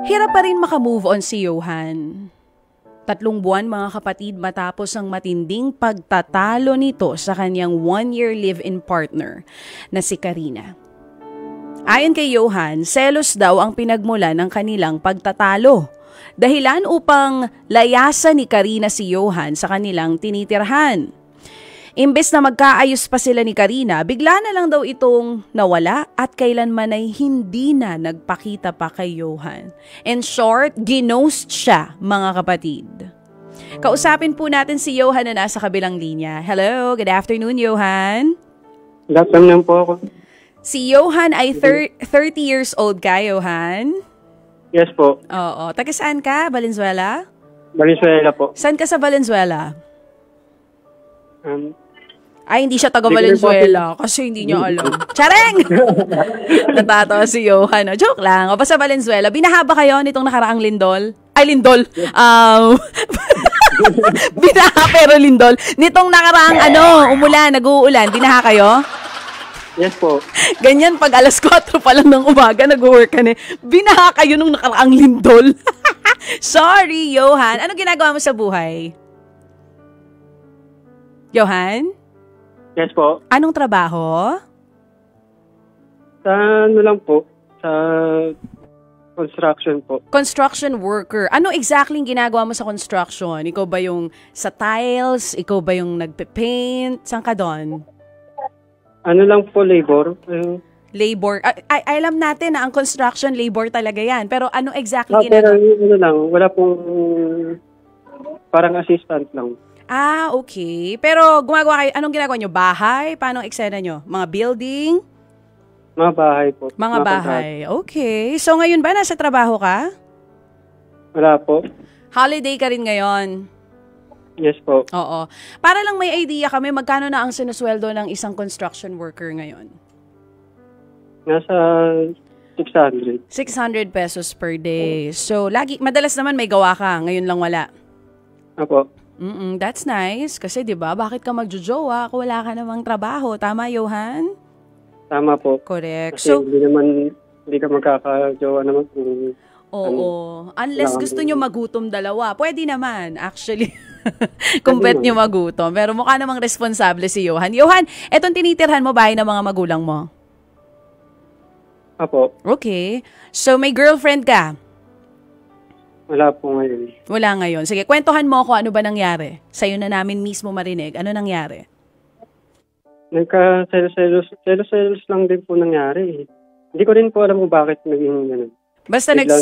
Hirap pa rin makamove on si Johan. 3 buwan mga kapatid matapos ang matinding pagtatalo nito sa kanyang 1-year live-in partner na si Karina. Ayon kay Johan, selos daw ang pinagmulan ng kanilang pagtatalo. Dahilan upang layasan ni Karina si Johan sa kanilang tinitirhan. Imbes na magkaayos pa sila ni Karina, bigla na lang daw itong nawala at kailanman ay hindi na nagpakita pa kay Johan. In short, ginost siya, mga kapatid. Kausapin po natin si Johan na nasa kabilang linya. Hello, good afternoon, Johan. Good afternoon po ako. Si Johan ay 30 years old ka, Johan? Yes po. Oo. Taga saan ka? Valenzuela? Valenzuela po. Saan ka sa Valenzuela? Ay, hindi siya taga Valenzuela kasi hindi niya alam. Chareng! Natatawa si Johan. Joke lang. O, basta Valenzuela. Binaha ba kayo nitong nakaraang lindol? Ay, lindol. Binaha pero lindol. Nitong nakaraang umulan, nag-uulan. Binaha kayo? Yes po. Ganyan pag alas 4 pa lang ng umaga, nag-work ka na. Binaha kayo nung nakaraang lindol. Sorry, Johan. Ano ginagawa mo sa buhay? Johan? Yes po. Anong trabaho? Sa lang po. Sa construction po. Construction worker. Ano exactly ginagawa mo sa construction? Ikaw ba yung sa tiles? Ikaw ba yung nagpe-paint? Saan ka doon? Lang po, labor. Labor. Ay, alam natin na ang construction labor talaga yan. Pero ano exactly Pero ginagawa? wala pong parang assistant lang. Okay. Pero gumagawa kayo, anong ginagawa nyo? Bahay? Paano ang eksena nyo? Mga building? Mga bahay po. Mga bahay. Okay. So ngayon ba nasa trabaho ka? Wala po. Holiday ka rin ngayon? Yes po. Oo. Para lang may idea kami, magkano na ang sinusweldo ng isang construction worker ngayon? Nasa 600. 600 pesos per day. So, madalas naman may gawa ka, ngayon lang wala. Opo. That's nice. Kasi 'di ba, bakit ka magjojowa kung wala ka namang trabaho? Tama, Johan? Tama po. Correct. Kasi hindi ka magkakajowa naman kung Unless gusto nyo magutom dalawa. Pwede naman, actually. Kung bet nyo magutom. Pero mukha namang responsable si Johan. Johan, etong tinitirhan mo bahay ng mga magulang mo? Apo. Okay. So, may girlfriend ka? Wala po ngayon. Wala ngayon. Sige, kwentuhan mo ako ano ba nangyari. Sa'yo na namin mismo marinig. Ano nangyari? Selos lang din po nangyari. Hindi ko rin po alam kung bakit naging gano'n. Basta bigla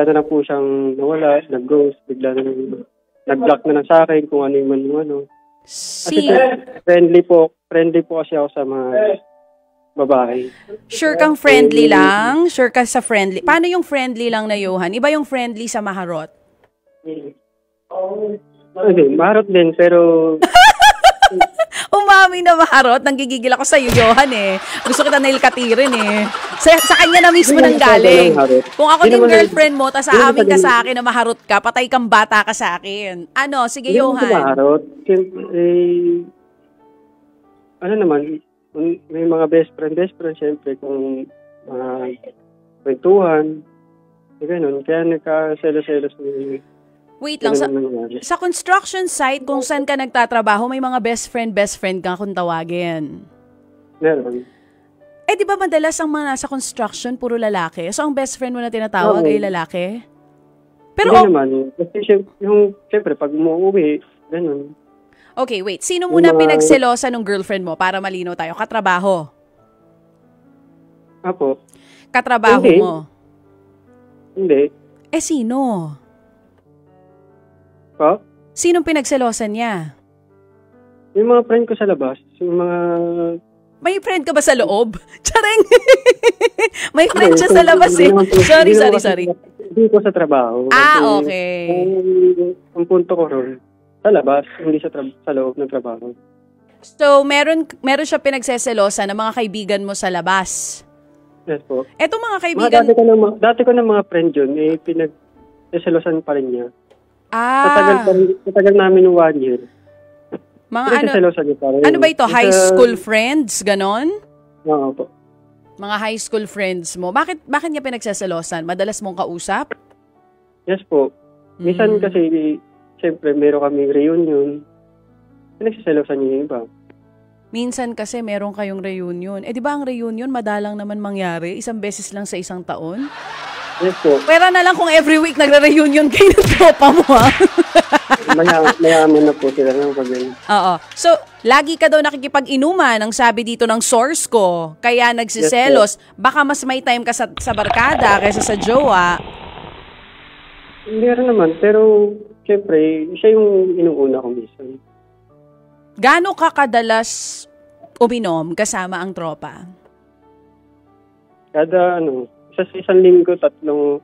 na lang po siyang nawala, nag-ghost, bigla na lang nag-block na lang sa akin kung ano yung ano. Kasi friendly po kasi ako sa mga babae. Sure kang friendly lang? Sure ka sa friendly? Paano yung friendly lang na Johan? Iba yung friendly sa maharot? Maharot din, pero... Umami na maharot. Nanggigigil ako sa'yo, Johan eh. Gusto kita nailkatirin eh. Sa kanya na mismo nang galing. Kung ako din girlfriend mo, tas aamin ka sa akin na maharot ka, patay kang bata ka sa akin. Ano? Sige, Johan. Hindi maharot. Naman, may mga best friend, syempre, kung kwentuhan, gano'n. Kaya nagka-selos-selos. Wait lang, sa construction site, kung saan ka nagtatrabaho, may mga best friend ka kung tawagin. Meron. Eh, di ba madalas ang mga nasa construction, puro lalaki? So, ang best friend mo na tinatawag ay lalaki? Pero, hindi naman. Kasi syempre, pag umuwi, gano'n. Okay, wait. Sino muna pinagselosa ng girlfriend mo para malinaw tayo? Katrabaho? Apo. Katrabaho mo? Hindi. Eh, sino? Pa? Sinong pinagselosan niya? Yung mga friend ko sa labas. Yung mga... May friend ka ba sa loob? Chareng! May friend siya sa labas eh. Sorry. Hindi ko sa trabaho. Okay. Ang punto ko ron, sa labas, hindi sa loob ng trabaho. So, meron siya pinagseselosa ng mga kaibigan mo sa labas? Yes po. Etong mga kaibigan... Dati ko ng mga friend yun, pinagseselosan pa rin niya. Tatagal namin 1 year. Mga ano ba ito? High school friends? Ganon? Oo po. Mga high school friends mo. Bakit niya pinagseselosan? Madalas mong kausap? Yes po. Minsan kasi, siyempre, meron kaming reunion. Pinagsiselosan niya yung iba. Minsan kasi meron kayong reunion. Eh di ba ang reunion madalang naman mangyari? Isang beses lang sa isang taon? Yes po. Pera na lang kung every week nagre-reunion kayo ng tropa mo, ha? Mayaman na po sila ng pag-ganyan. Oo. So, lagi ka daw nakikipag-inuman ang sabi dito ng source ko. Kaya nagsiselos. Baka mas may time ka sa barkada kaysa sa jowa. Hindi rin naman. Pero, siyempre, siya yung inuuna ko minsan. Gaano ka kadalas uminom kasama ang tropa? Kada, sa isang linggo, 3, 4.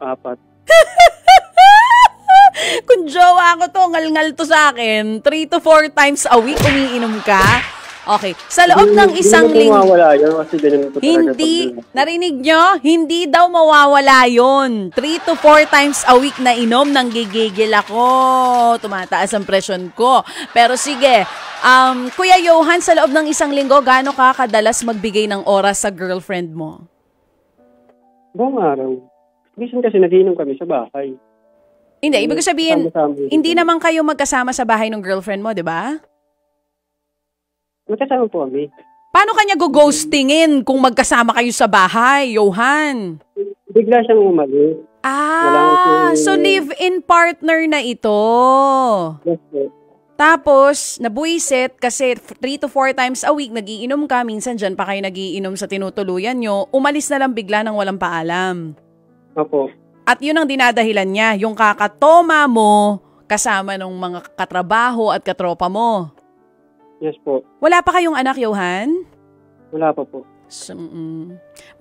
Kung jowa ko to, ngal-ngal to sa akin, 3 to 4 times a week umiinom ka? Okay. Sa loob ng isang linggo... Hindi mawawala yun kasi ganun po talaga. Hindi. Narinig nyo? Hindi daw mawawala yun. 3 to 4 times a week na inom, nang gigigil ako. Tumataas ang presyon ko. Pero sige, Kuya Johan, sa loob ng isang linggo, gaano ka kadalas magbigay ng oras sa girlfriend mo? Buong araw. Minsan kasi nagiinom kami sa bahay. Hindi, ibig sabihin, hindi naman kayo magkasama sa bahay ng girlfriend mo, di ba? Magkasama po kami. Paano kanya go-ghostingin kung magkasama kayo sa bahay, Johan? Bigla siyang umalis. So live-in partner na ito. Yes, po. Tapos, nabuisit kasi 3 to 4 times a week, nagiinom ka, minsan dyan pa kayo nagiinom sa tinutuluyan nyo, umalis na lang bigla ng walang paalam. Opo. At yun ang dinadahilan niya, yung kakatoma mo kasama ng mga katrabaho at katropa mo. Yes po. Wala pa kayong anak, Johan? Wala pa po. So,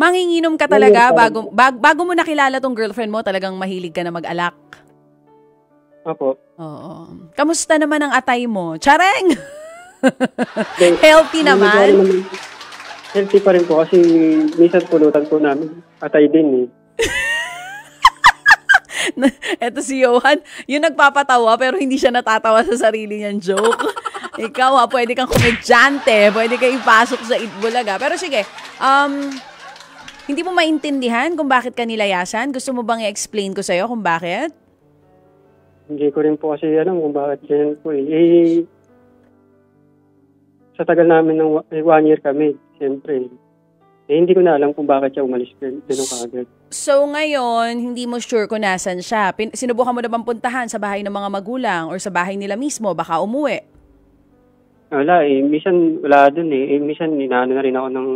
manginginom ka talaga bago mo nakilala tong girlfriend mo, talagang mahilig ka na mag-alak. Opo. Oo. Kamusta naman ang atay mo? Chareng! Healthy naman? Healthy pa rin po kasi minsan pulutan po namin. Atay din eh. Eto si Johan, yung nagpapatawa pero hindi siya natatawa sa sarili niyang joke. Ikaw pwede kang komedyante, pwede kang ipasok sa Itbulaga. Pero sige, hindi mo maintindihan kung bakit ka nilayasan? Gusto mo bang i-explain ko sa'yo kung bakit? Hindi ko rin po kasi alam kung bakit ganyan po eh. Sa tagal namin ng 1 year kami, siyempre. Hindi ko na alam kung bakit siya umalis ganun kaagad. So ngayon, hindi mo sure kung nasan siya. Sinubukan mo na bang puntahan sa bahay ng mga magulang or sa bahay nila mismo? Baka umuwi. Wala eh. Minsan wala dun eh. Minsan inaano na rin ako ng...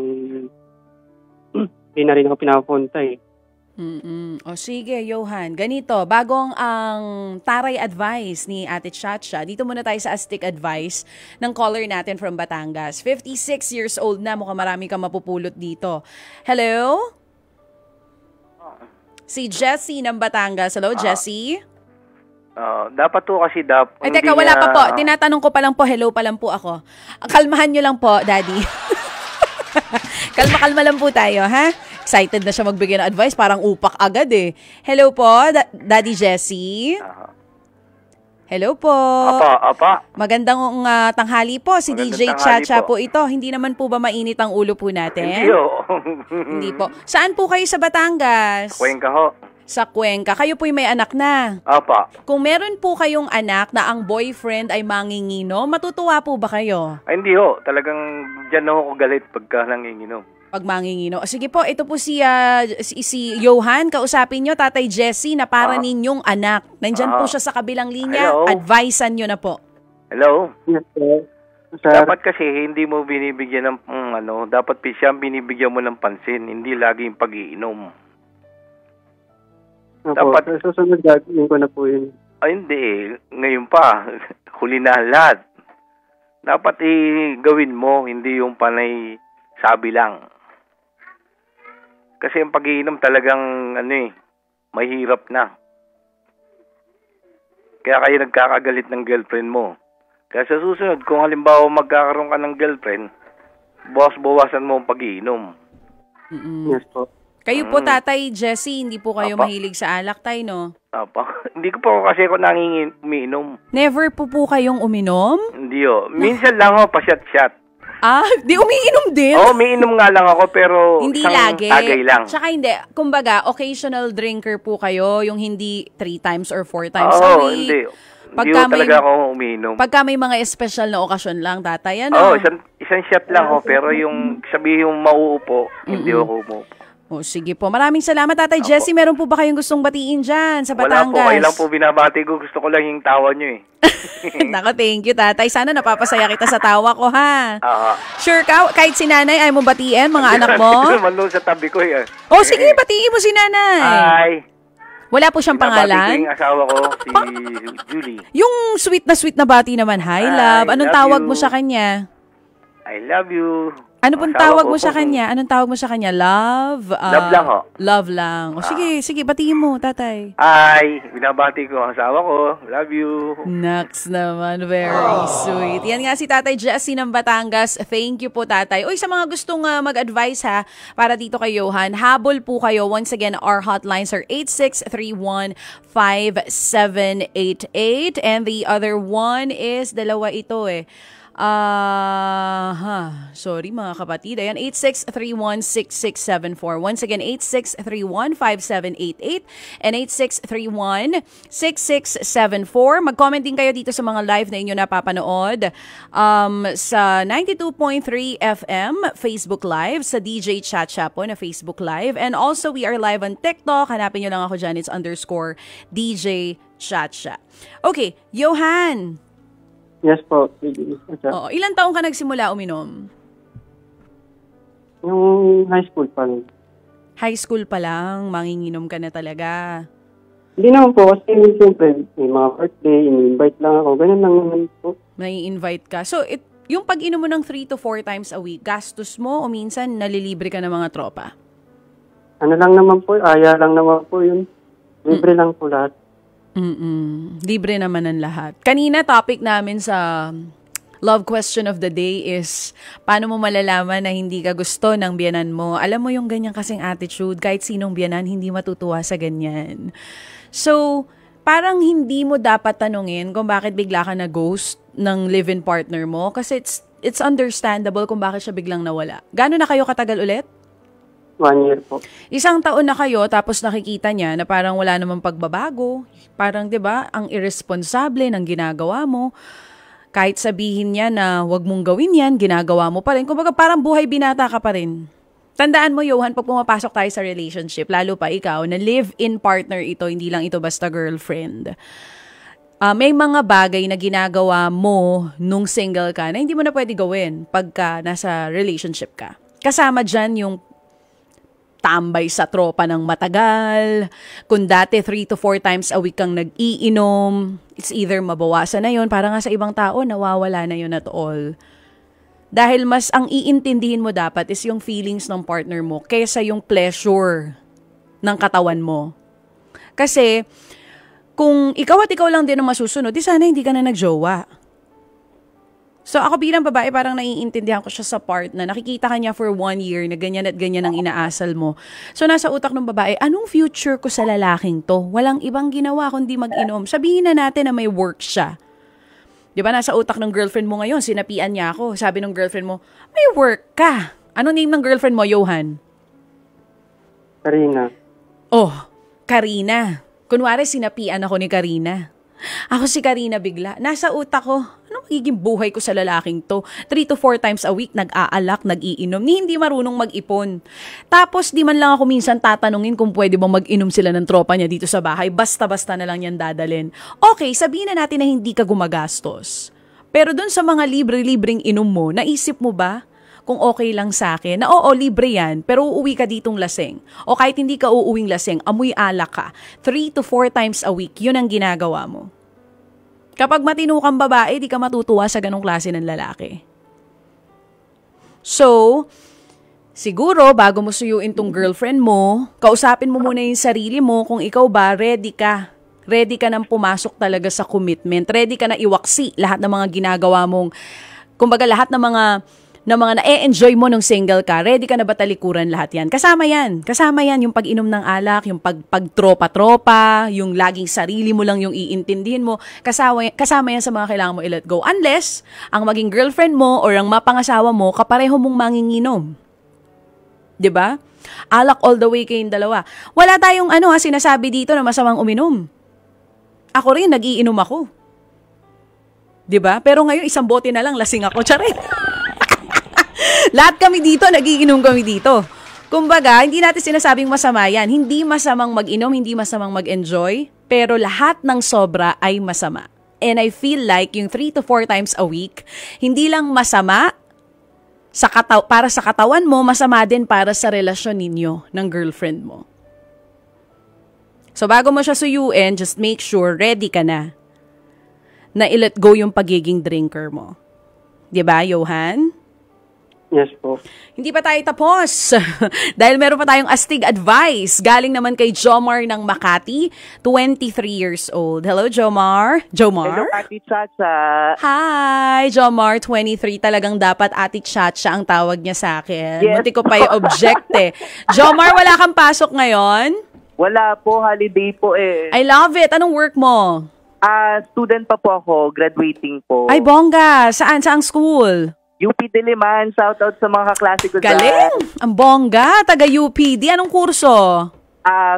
Hindi na rin ako pinapunta eh. O sige, Johan. Ganito, bagong ang taray advice ni Ate Chacha. Dito muna tayo sa astig advice ng caller natin from Batangas. 56 years old na. Mukhang marami kang mapupulot dito. Hello? Si Jessie ng Batangas. Hello, Jessie? Dapat to kasi Ay, teka, wala pa po. Tinatanong ko pa lang po. Hello pa lang po ako. Kalmahan nyo lang po, Daddy. Kalma-kalma lang po tayo, ha? Excited na siya magbigay ng advice. Parang upak agad eh. Hello po, Daddy Jessie. Hello po. Apa. Magandang tanghali po. Si Magandang DJ Chacha po ito. Hindi naman po ba mainit ang ulo po natin? Hindi po. Saan po kayo sa Batangas? Cuenca ho. Sa Cuenca. Kayo po'y may anak na. Apa. Kung meron po kayong anak na ang boyfriend ay mangingino, matutuwa po ba kayo? Ay, hindi ho. Talagang dyan ako galit pagka nanginginom. Pag mangingino. Sige po, ito po si Johan. Kausapin nyo, Tatay Jessie, na para ninyong anak. Nandyan po siya sa kabilang linya. Hello. Advisean nyo na po. Hello? Yes, sir. Dapat kasi hindi mo binibigyan ng dapat siyang binibigyan mo ng pansin, hindi lagi yung pag-iinom. Dapat susunod gagawin ko na po yun. Ay, hindi. Ngayon pa, huli na lahat. Dapat gawin mo, hindi yung panay sabi lang. Kasi ang pag-iinom talagang mahirap na. Kaya kayo nagkakagalit ng girlfriend mo. Kaya sa susunod, kung halimbawa magkakaroon ka ng girlfriend, bawasan mo ang pag-iinom. Yes po. Kayo po, Tatay Jessie, hindi po kayo mahilig sa alak, Tay, no? Hindi ko po kasi ako umiinom. Never po kayong uminom? Hindi ho. Minsan lang ho, pa-shot-shot. Di umiinom din? Oo, umiinom nga lang ako pero hindi isang lagi. tagay lang. Tsaka hindi, kumbaga, occasional drinker po kayo, yung hindi 3 times or 4 times a Oo, week. hindi. Hindi ko talaga ako umiinom. Pagka may mga special na okasyon lang, tatay, Oo, isang shot lang ako, pero yung sabihin yung mauupo, hindi ako umuupo. Sige po. Maraming salamat, Tatay Jesse. Meron po ba kayong gustong batiin dyan sa Batangas? Wala po. Kayo lang po binabati ko. Gusto ko lang yung tawa nyo Nako, thank you, Tatay. Sana napapasaya kita sa tawa ko, ha? Sure ka? Kahit si nanay ay mo batiin, mga anak mo? Malo sa tabi ko sige, batiin mo si nanay. Hi. Wala po siyang pangalan? Binabati ko yung asawa ko, si Julie. Yung sweet na bati naman, hi, love. Anong tawag mo sa kanya? I love you. Ano pong tawag mo sa kanya? Anong tawag mo sa kanya? Love? Love lang ho. Love lang. Sige, batiin mo, tatay. Ay, binabati ko ang asawa ko. Love you. Next naman, very sweet. Yan nga si Tatay Jesse ng Batangas. Thank you po, tatay. Sa mga gustong mag-advise ha, para dito kay Johan, habol po kayo. Once again, our hotlines are 8631-5788. And the other one is, dalawa ito sorry mga kapatid. Ayan, 8631-6674. Once again, 8631-5788 and 8631-6674. Mag-comment din kayo dito sa mga live na inyo napapanood sa 92.3 FM Facebook Live, sa DJ Chacha po na Facebook Live. And also, we are live on TikTok. Hanapin nyo lang ako dyan. It's _DJ Chacha. Okay, Johan. Yes po. Ilang taong ka nagsimula uminom? Yung high school pa lang. High school pa lang, manginginom ka na talaga. Hindi naman po, kasi siyempre, may mga birthday, in-invite lang ako. Ganun lang naman po. May invite ka. So, yung pag-inom mo ng 3 to 4 times a week, gastos mo o minsan nalilibre ka ng mga tropa? Ano lang naman po, aya lang naman po yun. Libre lang po lahat. Libre naman ang lahat. Kanina topic namin sa love question of the day is paano mo malalaman na hindi ka gusto ng biyanan mo. Alam mo yung ganyan kasing attitude, kahit sinong biyanan hindi matutuwa sa ganyan. So, parang hindi mo dapat tanungin kung bakit bigla ka na ghost ng live-in partner mo kasi it's understandable kung bakit siya biglang nawala. Gano'n na kayo katagal ulit? 1 year po. 1 taon na kayo tapos nakikita niya na parang wala namang pagbabago. Parang 'di ba, ang irresponsable ng ginagawa mo. Kahit sabihin niya na wag mong gawin 'yan, ginagawa mo pa rin. Kumbaga parang buhay binata ka pa rin. Tandaan mo, Johan, pag pumapasok tayo sa relationship, lalo pa ikaw na live-in partner ito, hindi lang ito basta girlfriend. May mga bagay na ginagawa mo nung single ka na hindi mo na pwede gawin pagka nasa relationship ka. Kasama dyan yung tambay sa tropa ng matagal. Kung dati 3 to 4 times a week kang nag-iinom, it's either mabawasan na yun, para nga sa ibang tao, nawawala na yun at all. Dahil mas ang iintindihin mo dapat is yung feelings ng partner mo kaysa yung pleasure ng katawan mo. Kasi, kung ikaw at ikaw lang din ang masusunod, di sana hindi ka na nagjowa. So, ako bilang babae, parang naiintindihan ko siya sa part na nakikita ka niya for 1 year na ganyan at ganyan ang inaasal mo. So, nasa utak ng babae, anong future ko sa lalaking to? Walang ibang ginawa kundi mag-inom. Sabihin na natin na may work siya. Di ba, nasa utak ng girlfriend mo ngayon, sinapian niya ako. Sabi ng girlfriend mo, may work ka. Anong name ng girlfriend mo, Johan? Karina. Karina. Kunwari, sinapian ako ni Karina. Ako si Karina bigla. Nasa utak ko, ano magiging buhay ko sa lalaking to? 3 to 4 times a week, nag-aalak, nag-iinom, ni hindi marunong mag-ipon. Tapos, di man lang ako minsan tatanungin kung pwede bang mag-inom sila ng tropa niya dito sa bahay. Basta-basta na lang yan dadalhin. Okay, sabihin na natin na hindi ka gumagastos. Pero dun sa mga libre-libreng inom mo, naisip mo ba kung okay lang sa akin na oo, libre yan, pero uuwi ka ditong laseng. O kahit hindi ka uuwing laseng, amoy alak ka. 3 to 4 times a week, yun ang ginagawa mo. Kapag matino kang babae, di ka matutuwa sa ganong klase ng lalaki. So, siguro, bago mo suyuin tong girlfriend mo, kausapin mo muna yung sarili mo kung ikaw ba, ready ka. Ready ka nang pumasok talaga sa commitment. Ready ka na iwaksi lahat ng mga ginagawa mong, kumbaga lahat ng mga na mga na-enjoy mo nung single ka, ready ka na ba talikuran lahat yan? Kasama yan. Kasama yan yung pag-inom ng alak, yung pagtropa-tropa, yung laging sarili mo lang yung iintindihin mo. Kasama yan sa mga kailangan mo i-let go. Unless, ang maging girlfriend mo or ang mapangasawa mo, kapareho mong manginginom. 'Di ba? Alak all the way kayong dalawa. Wala tayong sinasabi dito na masamang uminom. Ako rin, nag-iinom ako. 'Di ba? Pero ngayon, isang bote na lang, lasing ako. Charit! Lahat kami dito, nagiinom kami dito. Kumbaga, hindi natin sinasabing masama yan. Hindi masamang mag-inom, hindi masamang mag-enjoy, pero lahat ng sobra ay masama. And I feel like yung 3 to 4 times a week, hindi lang masama para sa katawan mo, masama din para sa relasyon ninyo ng girlfriend mo. So bago mo siya suyuin, just make sure ready ka na i-let go yung pagiging drinker mo. 'Di ba, Johan? Yes po. Hindi pa tayo tapos. Dahil meron pa tayong astig advice. Galing naman kay Jomar ng Makati, 23 years old. Hello, Jomar. Jomar? Hello, Ate Chacha. Hi, Jomar, 23. Talagang dapat Ate Chacha ang tawag niya sa akin. Yes. Buti ko pa i-object eh. Jomar, wala kang pasok ngayon? Wala po, holiday po eh. I love it. Anong work mo? Student pa po ako, graduating po. Ay, bongga. Saan? Saang school? UP Diliman, shoutout sa mga kaklase ko dyan. Galing! Ang bongga. Taga UPD. Anong kurso?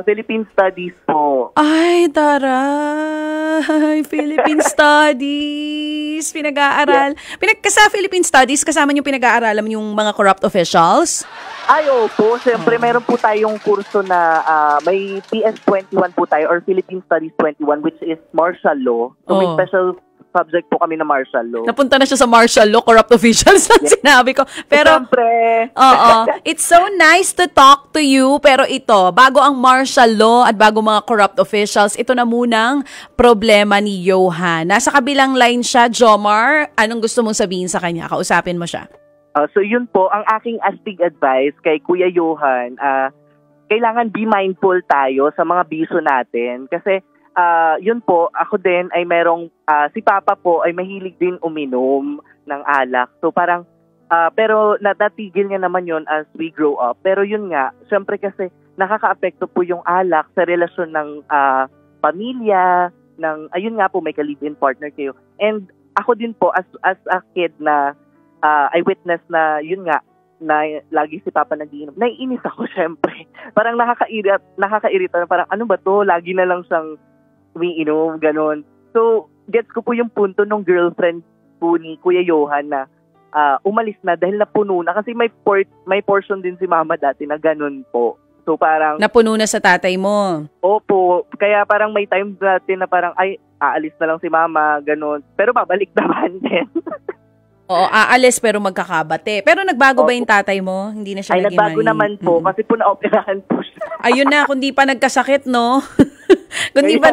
Philippine Studies po. Ay, taray! Philippine Studies! Pinag-aaral. Sa Philippine Studies, kasama niyo pinag-aaralan yung mga corrupt officials? Ay, opo. Siyempre, meron po tayong kurso na may PS21 po tayo or Philippine Studies 21 which is martial law. So, may special subject po kami na martial law. Napunta na siya sa martial law, corrupt officials na sinabi ko. Pero, siyempre. Oo. It's so nice to talk to you. Pero ito, bago ang martial law at bago mga corrupt officials, ito na munang problema ni Johan. Nasa kabilang line siya, Jomar. Anong gusto mong sabihin sa kanya? Kausapin mo siya. So yun po, ang aking astig advice kay Kuya Johan, kailangan be mindful tayo sa mga biso natin. Kasi yun po, ako din ay merong, si Papa po ay mahilig din uminom ng alak. So parang, pero natatigil niya naman yun as we grow up. Pero yun nga, syempre kasi nakaka-apekto po yung alak sa relasyon ng pamilya, ayun nga po, may ka-live-in partner kayo. And ako din po, as a kid na, I witness na, yun nga, na lagi si Papa nagiinom. Naiinis ako, syempre. Parang nakakairita na parang, ano ba to? Lagi na lang siyang umiinom, ganun. So, gets ko po yung punto ng girlfriend po ni Kuya Johan na umalis na dahil napuno na. Kasi may portion din si Mama dati na ganun po. So, parang... Napuno na sa tatay mo? Opo. Kaya parang may time dati na parang, ay, aalis na lang si Mama, ganun. Pero babalik naman din. Oo, aalis pero magkakabate. Pero nagbago ba yung tatay mo? Hindi na siya naging nagbago naman po. Kasi po na-operahan po siya. Ayun na, kung di pa nagkasakit, no? kung di pa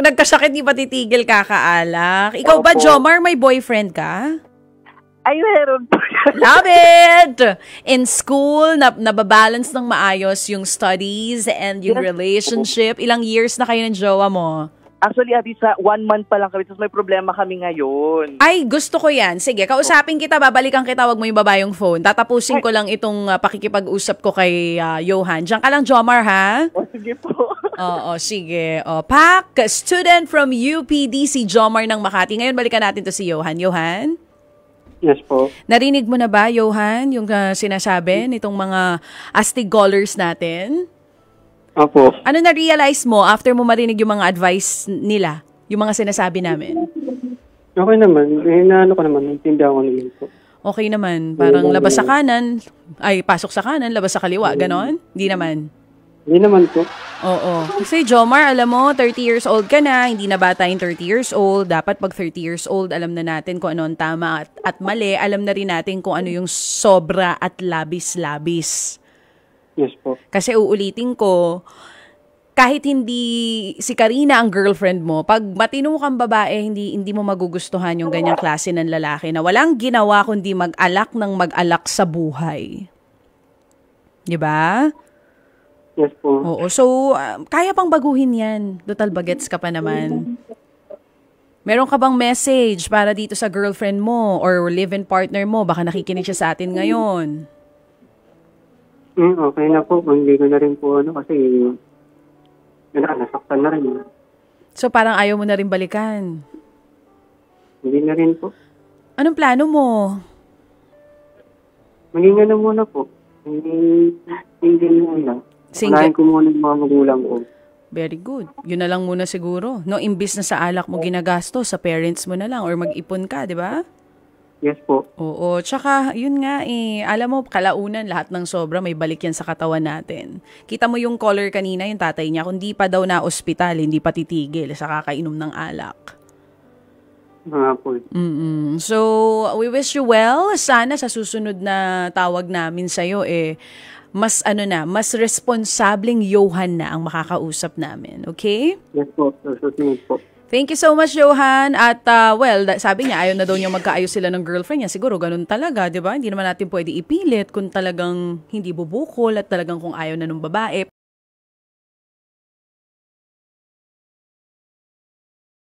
nagkasakit, di pa titigil kakaalak. Ikaw ba, Jomar, may boyfriend ka? Ay, meron po. Love it! In school, nababalance ng maayos yung studies and yung relationship. Ilang years na kayo ng jowa mo? Actually, Ate, sa 1 month pa lang kami, tapos may problema kami ngayon. Ay, gusto ko yan. Sige, kausapin kita, babalikan kita, wag mo yung baba yung phone. Tatapusin ko lang itong pakikipag-usap ko kay Johan. Diyan ka lang, Jomar, ha? Sige po. Oo, sige. Pak, student from UPD, si Jomar ng Makati. Ngayon, balikan natin to si Johan. Johan? Yes po. Narinig mo na ba, Johan, yung sinasabi nitong mga astig callers natin? Opo. Ano na-realize mo after mo marinig yung mga advice nila? Yung mga sinasabi namin? Okay naman. Ko naman. Naintindihan ko naman po. Okay naman. Parang labas sa kanan, pasok sa kanan, labas sa kaliwa. Ganon? Hindi naman. Hindi naman po. Oo. Kasi Jomar, alam mo, 30 years old ka na, hindi na bata yung 30 years old. Dapat pag 30 years old, alam na natin kung ano ang tama at mali. Alam na rin natin kung ano yung sobra at labis-labis. Yes po. Kasi uulitin ko, kahit hindi si Karina ang girlfriend mo, pag matino kang babae, hindi mo magugustuhan yung ganyang klase ng lalaki na walang ginawa kundi mag-alak ng mag-alak sa buhay. Diba? Yes po. Oo. So, kaya pang baguhin yan. Total bagets ka pa naman. Meron ka bang message para dito sa girlfriend mo or live-in partner mo? Baka nakikinig siya sa atin ngayon. Okay na po. Hindi ko na rin po kasi nasaktan na rin. So parang ayaw mo na rin balikan? Hindi na rin po. Anong plano mo? Maging muna po. Single muna. Unahin ko muna yung mga magulang ko. Very good. Yun na lang muna siguro. No, imbis na sa alak mo ginagasto, sa parents mo na lang or mag-ipon ka, di ba? Yes po. Oo. Tsaka, yun nga alam mo, kalaunan, lahat ng sobra, may balik yan sa katawan natin. Kita mo yung caller kanina, yung tatay niya, kung di pa daw na ospital, hindi pa titigil sa kakainom ng alak. Po. So, we wish you well. Sana sa susunod na tawag namin sa'yo, mas mas responsableng Johan na ang makakausap namin. Okay? Yes po. Susunod po. Thank you so much, Johan. At, sabi niya, ayaw na daw niya magkaayos sila ng girlfriend niya. Siguro, ganun talaga, di ba? Hindi naman natin pwede ipilit kung talagang hindi bubukol at talagang kung ayaw na ng babae.